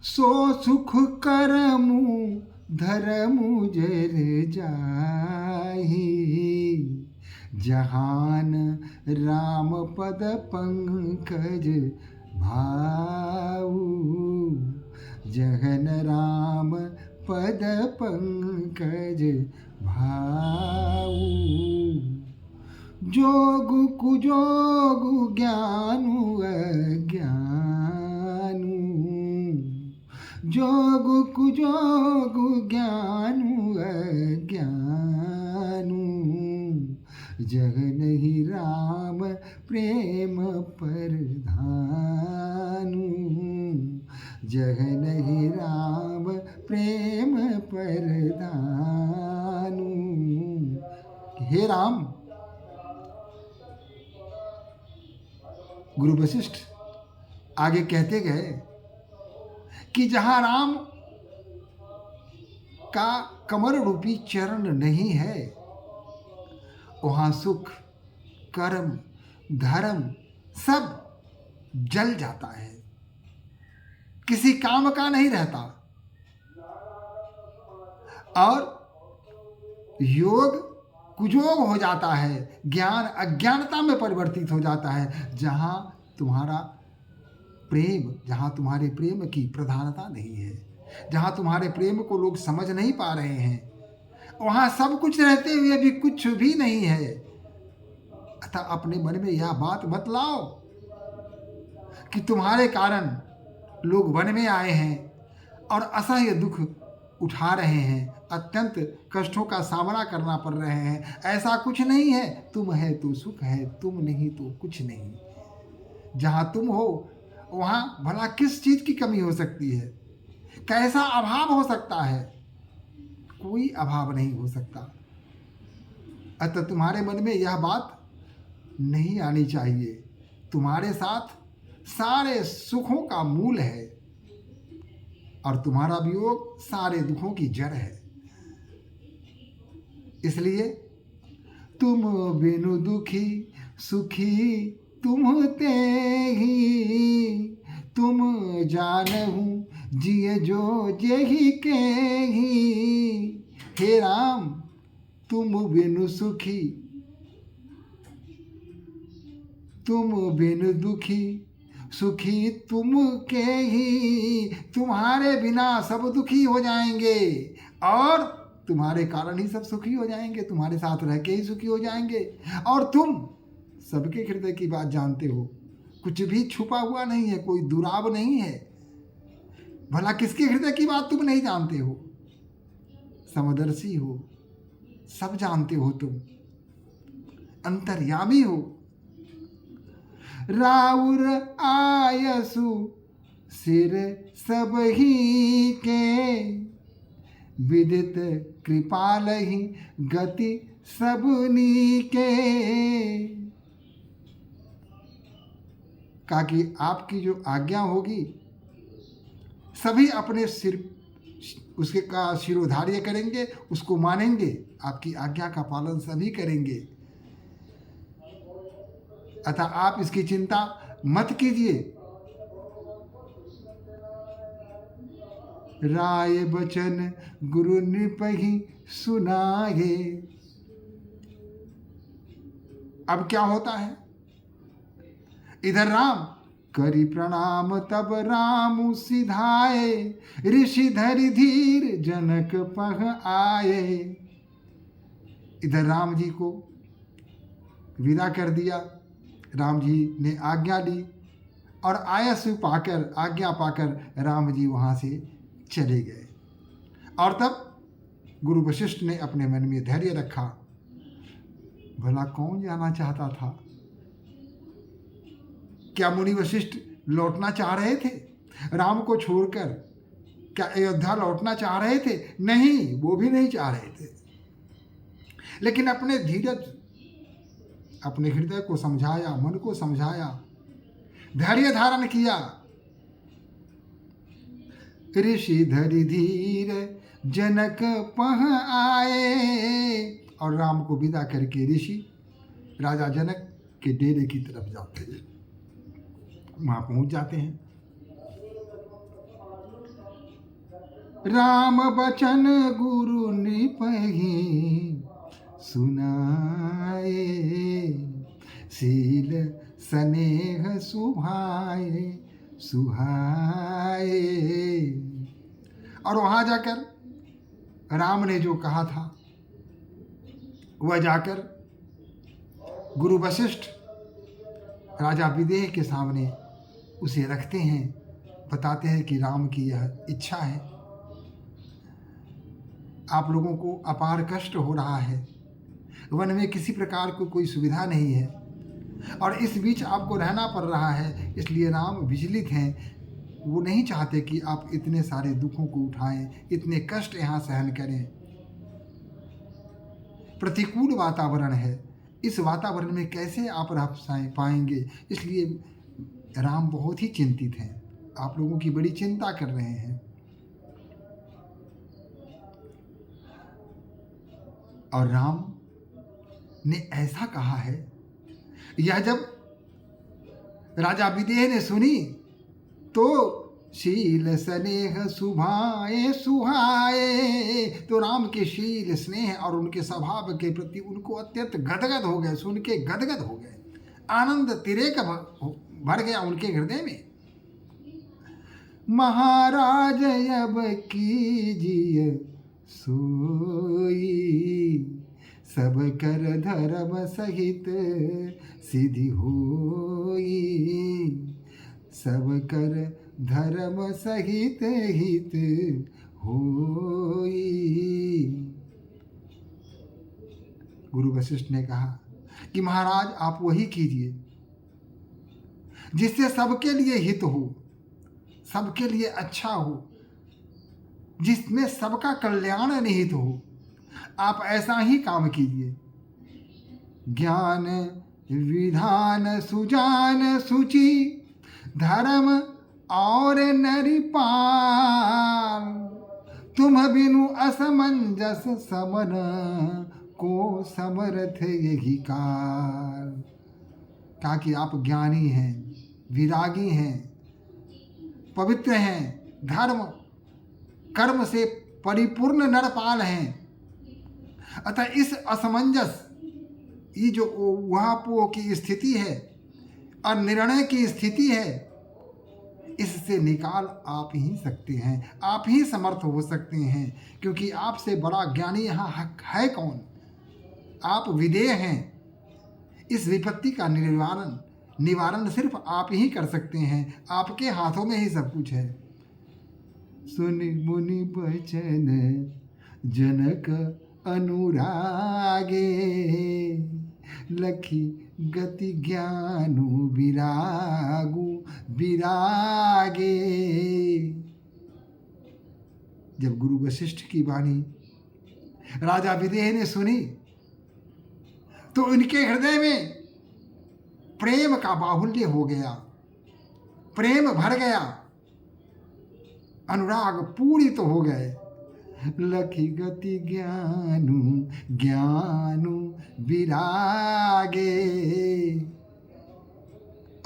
सो सुख करमु धरमु जर जाहि, जहान राम पद पंकज भाऊ, जहन राम पद पंकज भाऊ। जोगु कुजोगु ज्ञानु अज्ञानु, जोगु कुजोगु ज्ञानु अज्ञानु, जग नहीं राम प्रेम परधानु, जग नहीं राम प्रेम परधानु। हे राम, गुरु वशिष्ठ आगे कहते गए कि जहां राम का कमल रूपी चरण नहीं है, वहां सुख कर्म धर्म सब जल जाता है, किसी काम का नहीं रहता। और योग कुयोग हो जाता है, ज्ञान अज्ञानता में परिवर्तित हो जाता है। जहां तुम्हारा प्रेम, जहां तुम्हारे प्रेम की प्रधानता नहीं है, जहां तुम्हारे प्रेम को लोग समझ नहीं पा रहे हैं, वहां सब कुछ रहते हुए भी कुछ भी नहीं है। अतः अपने मन में यह बात मत लाओ कि तुम्हारे कारण लोग वन में आए हैं और असह्य दुख उठा रहे हैं, अत्यंत कष्टों का सामना करना पड़ रहे हैं। ऐसा कुछ नहीं है, तुम है तो सुख है, तुम नहीं तो कुछ नहीं। जहां तुम हो वहां भला किस चीज की कमी हो सकती है, कैसा अभाव हो सकता है? कोई अभाव नहीं हो सकता। अतः तुम्हारे मन में यह बात नहीं आनी चाहिए। तुम्हारे साथ सारे सुखों का मूल है और तुम्हारा वियोग सारे दुखों की जड़ है। इसलिए तुम बिनु दुखी सुखी तुम ते ही, तुम जानहु जिय जो जेहि के ही। हे राम, तुम बिनु सुखी, तुम बिनु दुखी सुखी तुम के ही। तुम्हारे बिना सब दुखी हो जाएंगे और तुम्हारे कारण ही सब सुखी हो जाएंगे, तुम्हारे साथ रह के ही सुखी हो जाएंगे। और तुम सबके हृदय की बात जानते हो, कुछ भी छुपा हुआ नहीं है, कोई दुराव नहीं है। भला किसके हृदय की बात तुम नहीं जानते हो? समदर्शी हो, सब जानते हो, तुम अंतर्यामी हो। राउर आयसु सिर सब ही के, विदित कृपाल ही गति सबनी के। कहा कि आपकी जो आज्ञा होगी सभी अपने सिर उसके का शिरोधार्य करेंगे, उसको मानेंगे, आपकी आज्ञा का पालन सभी करेंगे। अतः आप इसकी चिंता मत कीजिए। राय बचन गुरु नृपहि सुनाए। अब क्या होता है? इधर राम करी प्रणाम तब राम सिधाए, ऋषि धरि धीर जनक पह आए। इधर राम जी को विदा कर दिया, राम जी ने आज्ञा ली और आयस पाकर, आज्ञा पाकर राम जी वहाँ से चले गए। और तब गुरु वशिष्ठ ने अपने मन में धैर्य रखा। भला कौन जाना चाहता था? क्या मुनि वशिष्ठ लौटना चाह रहे थे राम को छोड़कर? क्या अयोध्या लौटना चाह रहे थे? नहीं, वो भी नहीं चाह रहे थे। लेकिन अपने धीरज, अपने हृदय को समझाया, मन को समझाया, धैर्य धारण किया। ऋषि धरि धीर जनक पह आए। और राम को विदा करके ऋषि राजा जनक के डेरे की तरफ जाते हैं, वहां पहुंच जाते हैं। राम बचन गुरु नृपहि सुनाए, शील स्नेह सुभाए सुहाए। और वहां जाकर राम ने जो कहा था वह जाकर गुरु वशिष्ठ राजा विदेह के सामने उसे रखते हैं, बताते हैं कि राम की यह इच्छा है, आप लोगों को अपार कष्ट हो रहा है, वन में किसी प्रकार की कोई सुविधा नहीं है और इस बीच आपको रहना पड़ रहा है, इसलिए राम विचलित हैं। वो नहीं चाहते कि आप इतने सारे दुखों को उठाएं, इतने कष्ट यहाँ सहन करें। प्रतिकूल वातावरण है, इस वातावरण में कैसे आप रह पाएंगे, इसलिए राम बहुत ही चिंतित हैं, आप लोगों की बड़ी चिंता कर रहे हैं। और राम ने ऐसा कहा है, यह जब राजा विदेह ने सुनी तो शील स्नेह सुभाए सुहाए, तो राम के शील स्नेह और उनके स्वभाव के प्रति उनको अत्यंत गदगद हो गए, सुन के गदगद हो गए, आनंद तिरेक भर गया उनके हृदय में। महाराज अब कीजिए सोई, सब कर धर्म सहित सिद्धि होई, सब कर धर्म सहित हित होई। गुरु वशिष्ठ ने कहा कि महाराज आप वही कीजिए जिससे सबके लिए हित हो, सबके लिए अच्छा हो, जिसमें सबका कल्याण निहित हो, आप ऐसा ही काम कीजिए। ज्ञान विधान सुजान सुचि, धर्म और नरिपाल, तुम बिनु असमंजस समन को समर्थ यही काल। कहा कि आप ज्ञानी हैं, विरागी हैं, पवित्र हैं, धर्म कर्म से परिपूर्ण नरपाल हैं, अतः इस असमंजस, ये जो उहापोह की स्थिति है और निर्णय की स्थिति है, इससे निकाल आप ही सकते हैं, आप ही समर्थ हो सकते हैं, क्योंकि आपसे बड़ा ज्ञानी यहाँ है कौन। आप विदेह हैं, इस विपत्ति का निवारण सिर्फ आप ही कर सकते हैं, आपके हाथों में ही सब कुछ है। सुनि मुनि बचन जनक अनुरागे, लखी गति ज्ञानु विरागु विरागे। जब गुरु वशिष्ठ की वाणी राजा विदेह ने सुनी तो उनके हृदय में प्रेम का बाहुल्य हो गया, प्रेम भर गया, अनुराग पूरित तो हो गए। लखी गति ज्ञानु ज्ञानु विरागे,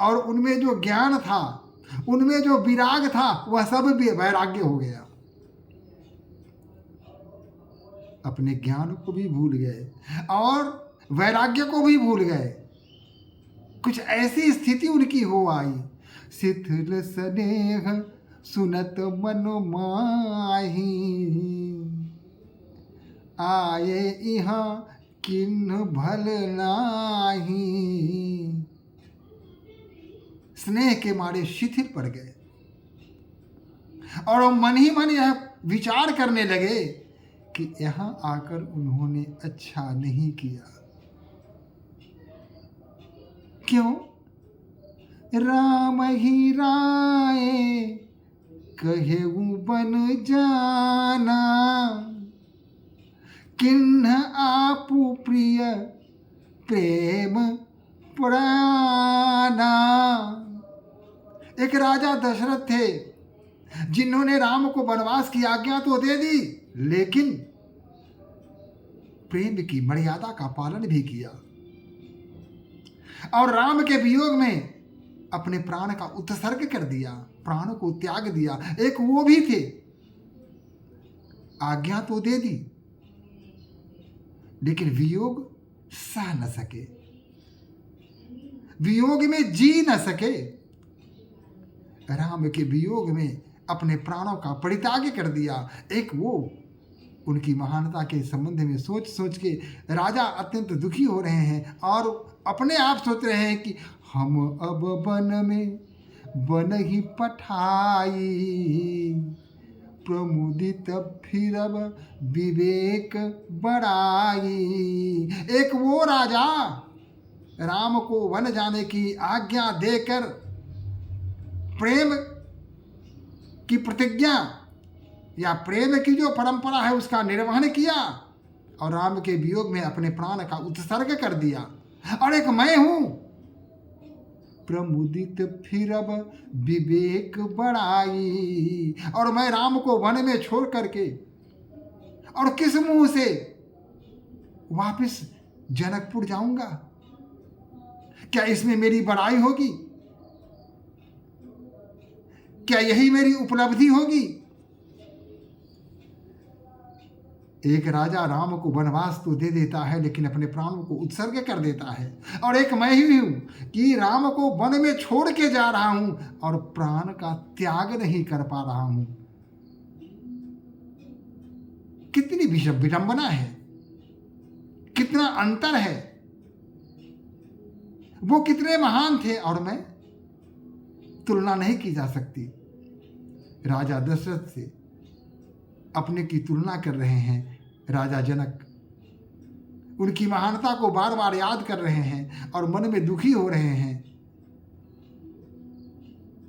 और उनमें जो ज्ञान था, उनमें जो विराग था, वह सब भी वैराग्य हो गया। अपने ज्ञान को भी भूल गए और वैराग्य को भी भूल गए। कुछ ऐसी स्थिति उनकी हो आई। शिथिल स्नेह सुनत मन माही, आए यहाँ किन्ह भल नाही। स्नेह के मारे शिथिल पड़ गए और मन ही मन यह विचार करने लगे कि यहाँ आकर उन्होंने अच्छा नहीं किया। क्यों? राम ही राय कहेऊ बन जाना, किन्ह आपु प्रिय प्रेम पुराना। एक राजा दशरथ थे जिन्होंने राम को वनवास की आज्ञा तो दे दी, लेकिन प्रेम की मर्यादा का पालन भी किया और राम के वियोग में अपने प्राण का उत्सर्ग कर दिया, प्राण को त्याग दिया। एक वो भी थे आज्ञा तो दे दी, लेकिन वियोग सह न सके, वियोग में जी न सके। राम के वियोग में अपने प्राणों का परित्याग कर दिया। एक वो उनकी महानता के संबंध में सोच सोच के राजा अत्यंत दुखी हो रहे हैं और अपने आप सोच रहे हैं कि हम अब वन में वन ही पठाई, प्रमुदित फिर अब विवेक बढ़ाई। एक वो राजा राम को वन जाने की आज्ञा देकर प्रेम की प्रतिज्ञा या प्रेम की जो परंपरा है उसका निर्वहन किया और राम के वियोग में अपने प्राण का उत्सर्ग कर दिया। और एक मैं हूं, प्रमुदित फिर अब विवेक बढ़ाई, और मैं राम को वन में छोड़ करके और किस मुंह से वापस जनकपुर जाऊंगा? क्या इसमें मेरी बड़ाई होगी? क्या यही मेरी उपलब्धि होगी? एक राजा राम को वनवास तो दे देता है लेकिन अपने प्राणों को उत्सर्ग कर देता है, और एक मैं ही हूं कि राम को वन में छोड़ के जा रहा हूं और प्राण का त्याग नहीं कर पा रहा हूं। कितनी विडंबना है, कितना अंतर है। वो कितने महान थे और मैं, तुलना नहीं की जा सकती। राजा दशरथ से अपने की तुलना कर रहे हैं राजा जनक, उनकी महानता को बार बार याद कर रहे हैं और मन में दुखी हो रहे हैं।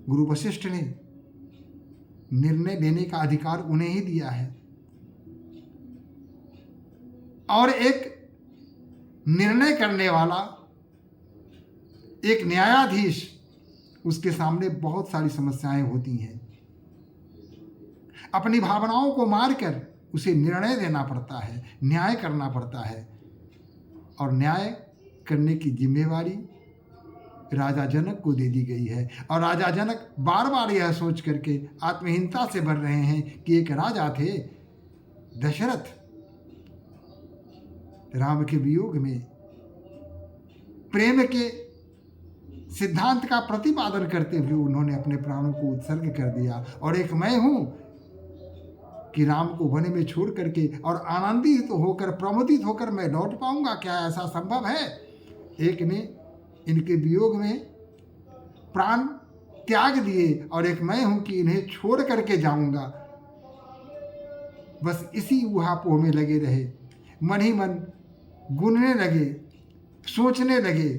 गुरु वशिष्ठ ने निर्णय लेने का अधिकार उन्हें ही दिया है, और एक निर्णय करने वाला, एक न्यायाधीश, उसके सामने बहुत सारी समस्याएं होती हैं। अपनी भावनाओं को मारकर उसे निर्णय देना पड़ता है, न्याय करना पड़ता है, और न्याय करने की जिम्मेवारी राजा जनक को दे दी गई है। और राजा जनक बार बार यह सोच करके आत्महीनता से भर रहे हैं कि एक राजा थे दशरथ, राम के वियोग में प्रेम के सिद्धांत का प्रतिपादन करते हुए उन्होंने अपने प्राणों को उत्सर्ग कर दिया। और एक मैं हूं कि राम को वन में छोड़ करके और आनंदित होकर, प्रमोदित होकर मैं लौट पाऊंगा? क्या ऐसा संभव है? एक ने इनके वियोग में प्राण त्याग दिए और एक मैं हूं कि इन्हें छोड़ करके जाऊंगा। बस इसी ऊहापोह में लगे रहे, मन ही मन गुनने लगे, सोचने लगे,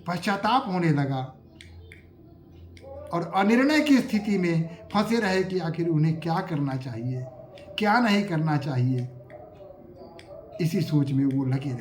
पश्चाताप होने लगा और अनिर्णय की स्थिति में फंसे रहे कि आखिर उन्हें क्या करना चाहिए, क्या नहीं करना चाहिए। इसी सोच में वो लगे रहे।